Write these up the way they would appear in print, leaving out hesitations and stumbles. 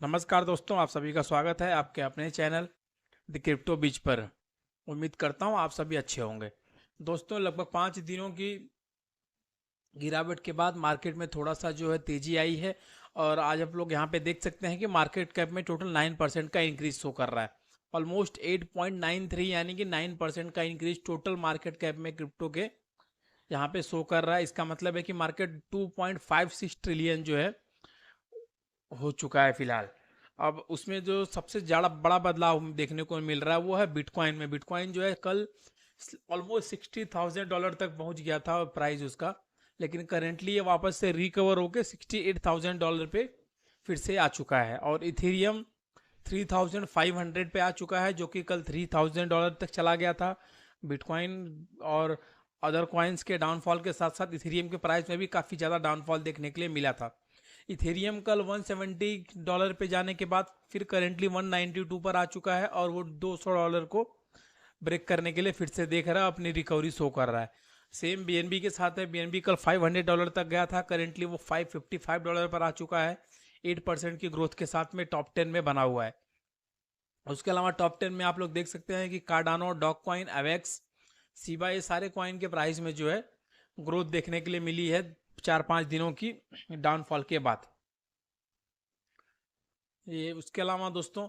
नमस्कार दोस्तों, आप सभी का स्वागत है आपके अपने चैनल द क्रिप्टो बीच पर। उम्मीद करता हूं आप सभी अच्छे होंगे। दोस्तों, लगभग 5 दिनों की गिरावट के बाद मार्केट में थोड़ा सा जो है तेजी आई है। और आज आप लोग यहां पे देख सकते हैं कि मार्केट कैप में टोटल 9% का इंक्रीज शो कर रहा है। ऑलमोस्ट 8.93 यानी कि 9% का इंक्रीज टोटल मार्केट कैप में क्रिप्टो के यहाँ पे शो कर रहा है। इसका मतलब है कि मार्केट 2.56 ट्रिलियन जो है हो चुका है फिलहाल। अब उसमें जो सबसे ज़्यादा बड़ा बदलाव देखने को मिल रहा है वो है बिटकॉइन में। बिटकॉइन जो है कल ऑलमोस्ट $60,000 तक पहुंच गया था प्राइस उसका, लेकिन करेंटली ये वापस से रिकवर होकर $68,000 पे फिर से आ चुका है। और इथेरियम 3,500 पे आ चुका है, जो कि कल $3,000 तक चला गया था। बिटकॉइन और अदर कॉइन्स के डाउनफॉल के साथ साथ इथेरियम के प्राइस में भी काफ़ी ज़्यादा डाउनफॉल देखने के लिए मिला था। इथेरियम कल $170 पे जाने के बाद फिर करेंटली 192 पर आ चुका है, और वो $200 को ब्रेक करने के लिए फिर से देख रहा है, अपनी रिकवरी शो कर रहा है। सेम बीएनबी के साथ है। बीएनबी कल $500 तक गया था, करेंटली वो $555 पर आ चुका है। 8% की ग्रोथ के साथ में टॉप 10 में बना हुआ है। उसके अलावा टॉप 10 में आप लोग देख सकते हैं कि कार्डानो, डॉग कॉइन, अवेक्स, सीबा, ये सारे कॉइन के प्राइस में जो है ग्रोथ देखने के लिए मिली है 4-5 दिनों की डाउनफॉल के बाद। ये उसके अलावा दोस्तों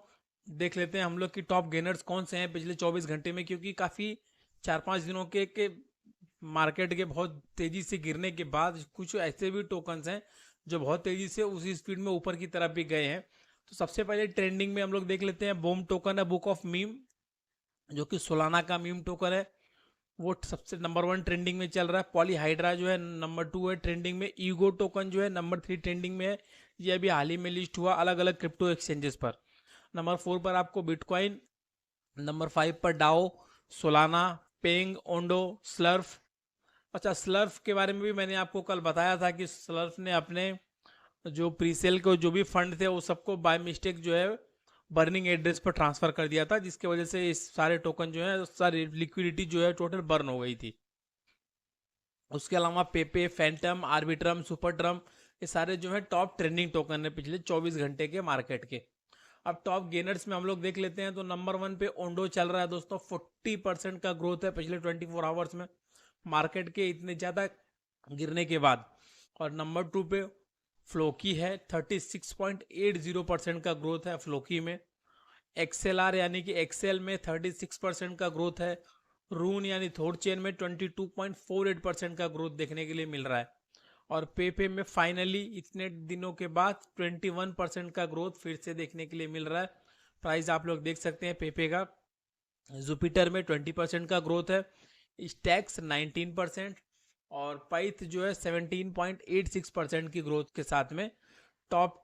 देख लेते हैं हम लोग की टॉप गेनर्स कौन से हैं पिछले 24 घंटे में, क्योंकि काफ़ी 4-5 दिनों के मार्केट के बहुत तेज़ी से गिरने के बाद कुछ ऐसे भी टोकन्स हैं जो बहुत तेज़ी से उसी स्पीड में ऊपर की तरफ भी गए हैं। तो सबसे पहले ट्रेंडिंग में हम लोग देख लेते हैं, बूम टोकन है, बुक ऑफ मीम, जो कि सोलाना का मीम टोकन है। वो सबसे नंबर 1 ट्रेंडिंग में चल रहा है। पॉलीहाइड्रा जो है नंबर 2 है ट्रेंडिंग में। ईगो टोकन जो है नंबर 3 ट्रेंडिंग में है। ये अभी हाल ही में लिस्ट हुआ अलग अलग क्रिप्टो एक्सचेंजेस पर। नंबर 4 पर आपको बिटकॉइन, नंबर 5 पर डाओ, सोलाना, पेंग, ओंडो, स्लर्फ। अच्छा, स्लर्फ के बारे में भी मैंने आपको कल बताया था कि स्लर्फ ने अपने जो प्रीसेल को जो भी फंड थे वो सबको बाय मिस्टेक जो है बर्निंग एड्रेस पर ट्रांसफर कर दिया था, जिसकी वजह से इस सारे टोकन जो है सारी लिक्विडिटी जो है टोटल बर्न हो गई थी। उसके अलावा पेपे, फैंटम, आर्बिट्रम, सुपरट्रम, ये सारे जो है टॉप ट्रेंडिंग टोकन है पिछले 24 घंटे के मार्केट के। अब टॉप गेनर्स में हम लोग देख लेते हैं, तो नंबर 1 पे ओंडो चल रहा है दोस्तों। 40% का ग्रोथ है पिछले 24 आवर्स में, मार्केट के इतने ज़्यादा गिरने के बाद। और नंबर 2 पे फ्लोकी है। 36.80% का ग्रोथ है फ्लोकी में। एक्सएलआर यानी कि एक्सेल में 36% का ग्रोथ है। रून यानी थोड चेन में 22.48% का ग्रोथ देखने के लिए मिल रहा है। और पेपे में फाइनली इतने दिनों के बाद 21% का ग्रोथ फिर से देखने के लिए मिल रहा है। प्राइस आप लोग देख सकते हैं पेपे का। जुपिटर में 20% का ग्रोथ है। स्टैक्स 19%। और पाइथ जो है 17.86% की ग्रोथ के साथ में टॉप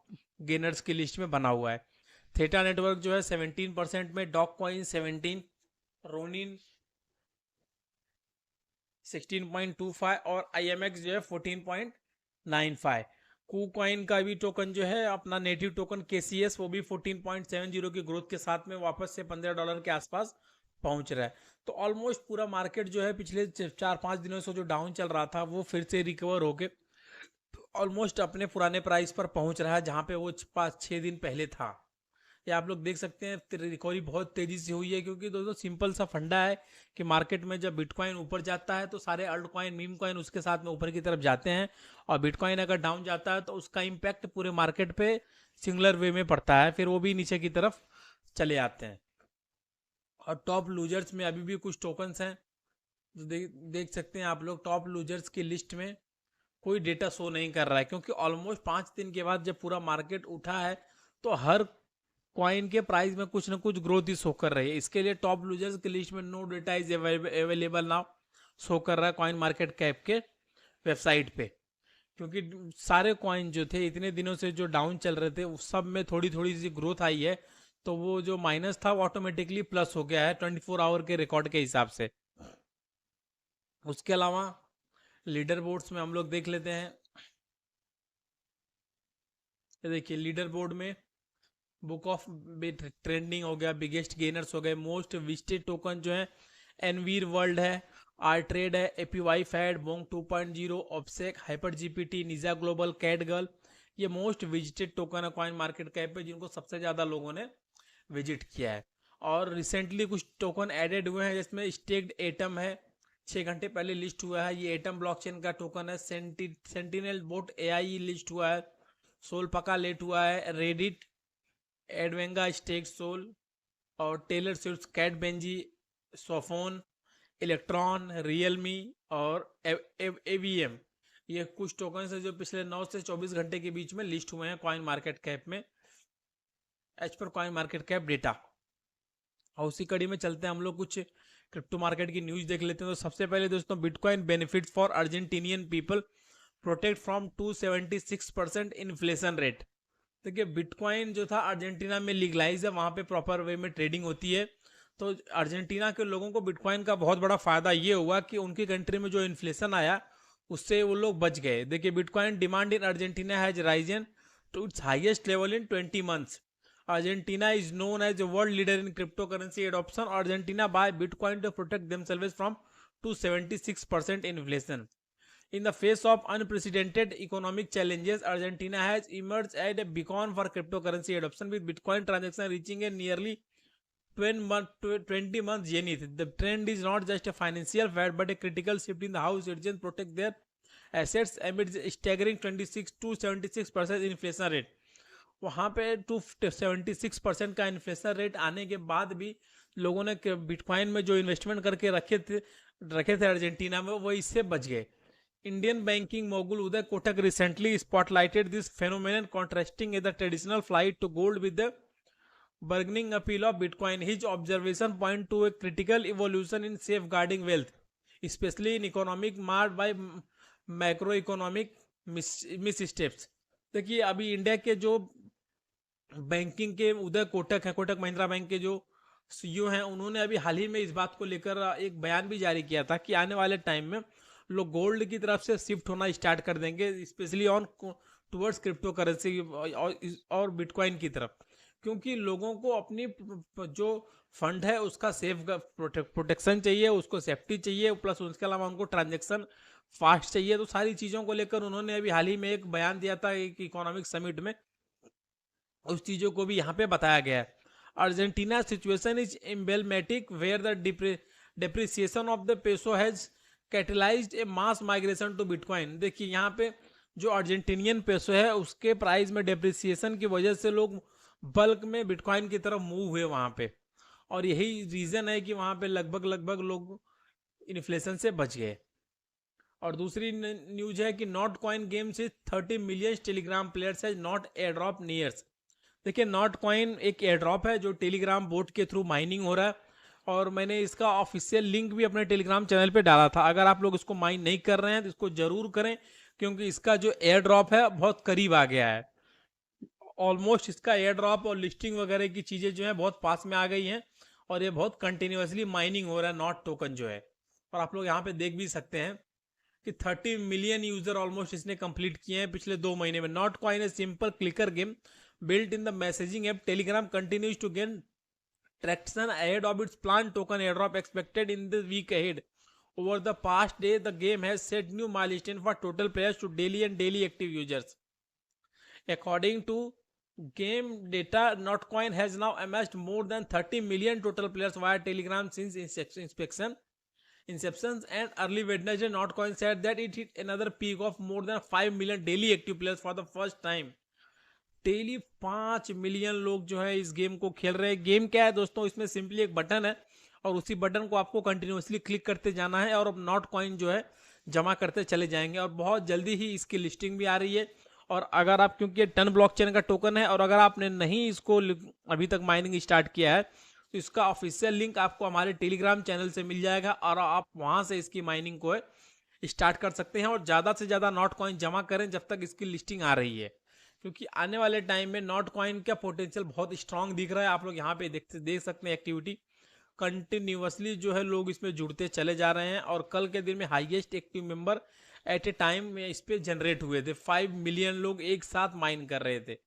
गेनर्स की लिस्ट में बना हुआ है। थेटा नेटवर्क जो है 17% में, डॉग कॉइन 17, रोनिन 16.25 और IMX जो है 14.95। कू कॉइन का भी टोकन जो है अपना नेटिव टोकन KCS, वो भी 14.70 की ग्रोथ के साथ में वापस से $15 के आसपास पहुंच रहा है। तो ऑलमोस्ट पूरा मार्केट जो है पिछले 4-5 दिनों से जो डाउन चल रहा था वो फिर से रिकवर होके ऑलमोस्ट अपने पुराने प्राइस पर पहुंच रहा है, जहां पे वो 5-6 दिन पहले था। ये आप लोग देख सकते हैं रिकवरी बहुत तेजी से हुई है, क्योंकि दोस्तों सिंपल सा फंडा है कि मार्केट में जब बिटकॉइन ऊपर जाता है तो सारे अल्ट कॉइन, मीम कॉइन उसके साथ में ऊपर की तरफ जाते हैं। और बिटकॉइन अगर डाउन जाता है तो उसका इम्पैक्ट पूरे मार्केट पे सिंगुलर वे में पड़ता है, फिर वो भी नीचे की तरफ चले आते हैं। और टॉप लूजर्स में अभी भी कुछ टोकन्स हैं, जो देख सकते हैं आप लोग। टॉप लूजर्स की लिस्ट में कोई डेटा शो नहीं कर रहा है, क्योंकि ऑलमोस्ट 5 दिन के बाद जब पूरा मार्केट उठा है तो हर कॉइन के प्राइस में कुछ ना कुछ ग्रोथ ही शो कर रही है। इसके लिए टॉप लूजर्स की लिस्ट में no data is available now show कर रहा है कॉइन मार्केट कैप के वेबसाइट पे। क्योंकि सारे कॉइन जो थे इतने दिनों से जो डाउन चल रहे थे उस सब में थोड़ी थोड़ी सी ग्रोथ आई है, तो वो जो माइनस था वो ऑटोमेटिकली प्लस हो गया है 24 आवर के रिकॉर्ड के हिसाब से। उसके अलावा लीडर बोर्ड्स में हम लोग देख लेते हैं। ये देखिए लीडर बोर्ड में बुक ऑफ ट्रेंडिंग हो गया, बिगेस्ट गेनर्स हो गए, मोस्ट विजिटेड टोकन जो है एनवीर वर्ल्ड है, आर ट्रेड है, एपीवाई फैड, बोंग 2.0, ऑब्सेक, हाइपर जीपीटी, निजा ग्लोबल, कैट गर्ल, ये मोस्ट विजिटेड टोकन है कॉइन मार्केट कैप पे, जिनको सबसे ज़्यादा लोगों ने विजिट किया है। और रिसेंटली कुछ टोकन एडेड हुए हैं, जिसमें स्टेक्ड एटम है, 6 घंटे पहले लिस्ट हुआ है। ये एटम ब्लॉकचेन का टोकन है। सेंटिनल बोट एआई लिस्ट हुआ है। सोल पका लेट हुआ है। रेडिट, एडवेंगा स्टेक सोल, और Taylor Swift, cat Benji, Sophon, electron, Realme और एवीएम, ये कुछ टोकन है जो पिछले 9 से 24 घंटे के बीच में लिस्ट हुए हैं कॉइन मार्केट कैप में, as per coin market cap data. और उसी कड़ी में चलते हैं हम लोग, कुछ क्रिप्टो मार्केट की न्यूज देख लेते हैं। तो सबसे पहले दोस्तों, bitcoin benefit for Argentinian people protect from 276% inflation rate. देखिए, बिटकॉइन जो था अर्जेंटीना में लीगलाइज है, वहां पे प्रॉपर वे में ट्रेडिंग होती है। तो अर्जेंटीना के लोगों को बिटकॉइन का बहुत बड़ा फायदा ये हुआ कि उनकी कंट्री में जो इन्फ्लेशन आया उससे वो लोग बच गए। देखिए, bitcoin demand in Argentina has risen to its highest level in 20 months. Argentina is known as a world leader in cryptocurrency adoption. Argentina buy Bitcoin to protect themselves from 276% inflation. In the face of unprecedented economic challenges, Argentina has emerged as a beacon for cryptocurrency adoption, with Bitcoin transaction reaching a nearly 20 month zenith. The trend is not just a financial fact but a critical shift in how citizens protect their assets amid staggering 26 to 76% inflation rate. वहाँ पे 276% का inflation rate आने के बाद भी लोगों ने bitcoin में जो इन्वेस्टमेंट करके रखे थे अर्जेंटीना में, वो इससे बच गए। Indian banking mogul Uday Kotak recently spotlighted this phenomenon, contrasting the traditional flight to gold with the bargaining appeal of Bitcoin. His observation point to a critical evolution in safeguarding wealth, especially in economic marred by macroeconomic missteps. देखिए, अभी India के जो banking के उदय कोटक है, Kotak Mahindra bank के जो CEO हैं, उन्होंने अभी हाल ही में इस बात को लेकर एक बयान भी जारी किया था कि आने वाले टाइम में लोग गोल्ड की तरफ से शिफ्ट होना स्टार्ट कर देंगे, specially on towards crypto currency और बिटकॉइन की तरफ, क्योंकि लोगों को अपनी जो फंड है उसका सेफ प्रोटेक्शन चाहिए, उसको सेफ्टी चाहिए, प्लस उसके अलावा उनको ट्रांजेक्शन फास्ट चाहिए। तो सारी चीज़ों को लेकर उन्होंने अभी हाल ही में एक बयान दिया था एक इकोनॉमिक समिट में, उस चीज़ों को भी यहाँ पे बताया गया है। Argentina situation is emblematic where the depreciation of the peso has catalysed a mass migration to bitcoin. देखिए, यहाँ पे जो अर्जेंटीनियन पेसो है उसके प्राइस में डेप्रिसिएशन की वजह से लोग बल्क में बिटकॉइन की तरफ मूव हुए वहाँ पे, और यही रीजन है कि वहाँ पे लगभग लोग इन्फ्लेशन से बच गए। और दूसरी न्यूज है कि नॉट कॉइन गेम से 30 million Telegram players has not air drop nears. देखिए, नॉट कॉइन एक एयर ड्रॉप है जो टेलीग्राम बोट के थ्रू माइनिंग हो रहा है, और मैंने इसका ऑफिशियल लिंक भी अपने टेलीग्राम चैनल पे डाला था। अगर आप लोग इसको माइन नहीं कर रहे हैं तो इसको जरूर करें, क्योंकि इसका जो एयर ड्रॉप है बहुत करीब आ गया है। ऑलमोस्ट इसका एयर ड्रॉप और लिस्टिंग वगैरह की चीज़ें जो है बहुत पास में आ गई हैं, और ये बहुत कंटिन्यूसली माइनिंग हो रहा है नॉट टोकन जो है। और आप लोग यहाँ पे देख भी सकते हैं कि 30 मिलियन यूजर ऑलमोस्ट इसने कंप्लीट किए हैं पिछले 2 महीने में। Not coin a simple clicker game built in the messaging app Telegram continues to gain traction ahead of its planned token airdrop expected in the week ahead. Over the past day, the game has set new milestone for total players to daily active users. According to game data, Notcoin has now amassed more than 30 million total players via Telegram since inception. And early Wednesday, Notcoin said that it hit another peak of more than 5 million daily active players for the first time. Daily 5 million लोग जो है इस game को खेल रहे हैं। Game क्या है दोस्तों, इसमें सिंपली एक बटन है और उसी बटन को आपको कंटिन्यूसली क्लिक करते जाना है, और अब नॉट कॉइन जो है जमा करते चले जाएंगे, और बहुत जल्दी ही इसकी लिस्टिंग भी आ रही है। और अगर आप, क्योंकि ये टन ब्लॉकचेन का टोकन है, और अगर आपने नहीं इसको अभी तक माइनिंग स्टार्ट किया है तो इसका ऑफिशियल लिंक आपको हमारे टेलीग्राम चैनल से मिल जाएगा, और आप वहाँ से इसकी माइनिंग को स्टार्ट कर सकते हैं, और ज़्यादा से ज़्यादा नॉट कॉइन जमा करें जब तक इसकी लिस्टिंग आ रही है, क्योंकि आने वाले टाइम में नॉट कॉइन का पोटेंशियल बहुत स्ट्रांग दिख रहा है। आप लोग यहाँ पे देख सकते हैं एक्टिविटी कंटिन्यूअसली जो है लोग इसमें जुड़ते चले जा रहे हैं, और कल के दिन में हाईएस्ट एक्टिव मेंबर एट ए टाइम में इस पे जनरेट हुए थे। 5 मिलियन लोग एक साथ माइन कर रहे थे।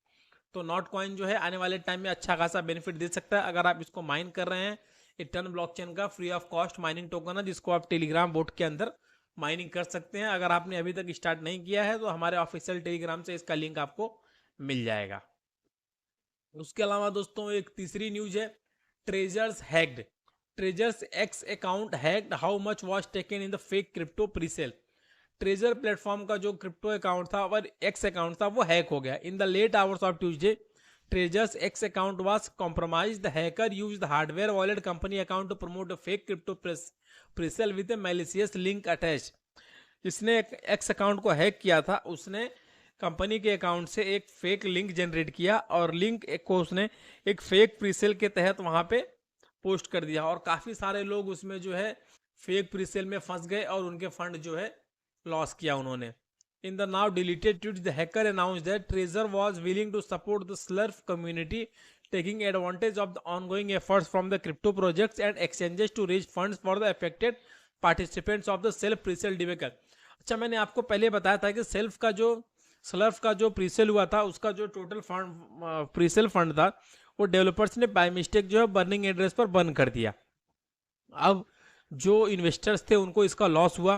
तो नॉट कॉइन जो है आने वाले टाइम में अच्छा खासा बेनिफिट दे सकता है अगर आप इसको माइन कर रहे हैं। ये टन ब्लॉकचेन का free of cost mining token है, जिसको आप टेलीग्राम बोट के अंदर माइनिंग कर सकते हैं। अगर आपने अभी तक स्टार्ट नहीं किया है तो हमारे ऑफिशियल टेलीग्राम से इसका लिंक आपको मिल जाएगा। उसके अलावा दोस्तों एक तीसरी न्यूज है, treasures hacked, treasures X account hacked, how much was taken in the fake crypto presale. Treasure platform का जो क्रिप्टो अकाउंट था और एक्स अकाउंट था वो हैक हो गया। In the late hours of Tuesday Trezor's X account was compromised, the hacker used the hardware wallet company account to promote a fake crypto presale with a malicious link attach. इसने X account को hack किया था, उसने company के account से एक fake link generate किया और लिंक को उसने एक फेक प्रीसेल के तहत वहां पे पोस्ट कर दिया और काफी सारे लोग उसमें जो है फेक प्रीसेल में फंस गए और उनके फंड जो है लॉस किया उन्होंने। In the now deleted tweet the hacker announce that treasure was willing to support the Slerf community, taking advantage of the ongoing efforts from the crypto projects and exchanges to raise funds for the affected participants of the self presale debacle. अच्छा, मैंने आपको पहले बताया था कि स्लर्फ का जो presale हुआ था उसका जो टोटल फंड प्रीसेल फंड था वो डेवलपर्स ने बाय मिस्टेक जो है बर्निंग एड्रेस पर बर्न कर दिया। अब जो इन्वेस्टर्स थे उनको इसका लॉस हुआ,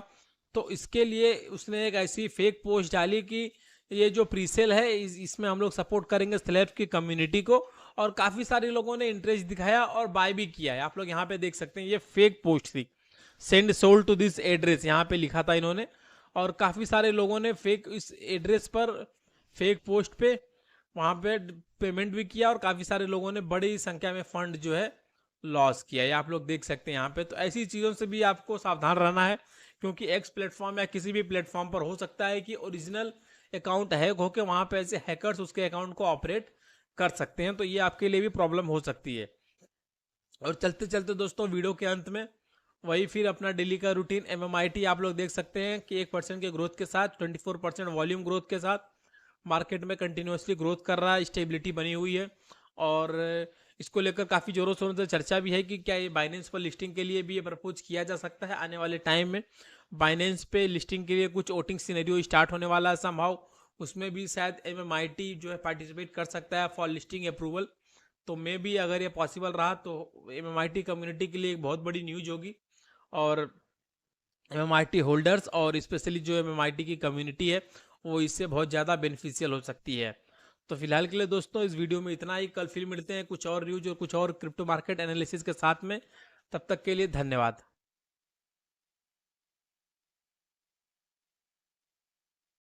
तो इसके लिए उसने एक ऐसी फेक पोस्ट डाली कि ये जो प्रीसेल है इसमें हम लोग सपोर्ट करेंगे स्लैब की कम्युनिटी को, और काफ़ी सारे लोगों ने इंटरेस्ट दिखाया और बाय भी किया है। आप लोग यहाँ पे देख सकते हैं, ये फेक पोस्ट थी, send sold to this address यहाँ पे लिखा था इन्होंने, और काफ़ी सारे लोगों ने फेक इस एड्रेस पर फेक पोस्ट पे वहाँ पे पेमेंट भी किया और काफ़ी सारे लोगों ने बड़ी संख्या में फंड जो है लॉस किया। ये आप लोग देख सकते हैं यहाँ पे। तो ऐसी चीज़ों से भी आपको सावधान रहना है, क्योंकि एक्स प्लेटफॉर्म या किसी भी प्लेटफॉर्म पर हो सकता है कि ओरिजिनल अकाउंट हैक होकर वहाँ पे ऐसे हैकर्स उसके अकाउंट को ऑपरेट कर सकते हैं, तो ये आपके लिए भी प्रॉब्लम हो सकती है। और चलते चलते दोस्तों वीडियो के अंत में वही फिर अपना डेली का रूटीन MMIT आप लोग देख सकते हैं कि 1% के ग्रोथ के साथ 24% वॉल्यूम ग्रोथ के साथ मार्केट में कंटिन्यूसली ग्रोथ कर रहा है, स्टेबिलिटी बनी हुई है। और इसको लेकर काफ़ी जोरों शोरों से चर्चा भी है कि क्या ये बाइनेंस पर लिस्टिंग के लिए भी ये प्रपोज किया जा सकता है आने वाले टाइम में। बाइनेंस पे लिस्टिंग के लिए कुछ वोटिंग सिनेरियो स्टार्ट होने वाला है समहाउ, उसमें भी शायद MMIT जो है पार्टिसिपेट कर सकता है फॉर लिस्टिंग अप्रूवल। तो मे भी अगर ये पॉसिबल रहा तो MMIT कम्युनिटी के लिए एक बहुत बड़ी न्यूज होगी, और MMIT होल्डर्स और स्पेशली जो MMIT की कम्युनिटी है वो इससे बहुत ज़्यादा बेनिफिशियल हो सकती है। तो फिलहाल के लिए दोस्तों इस वीडियो में इतना ही। कल फिर मिलते हैं कुछ और न्यूज और कुछ और क्रिप्टो मार्केट एनालिसिस के साथ में। तब तक के लिए धन्यवाद।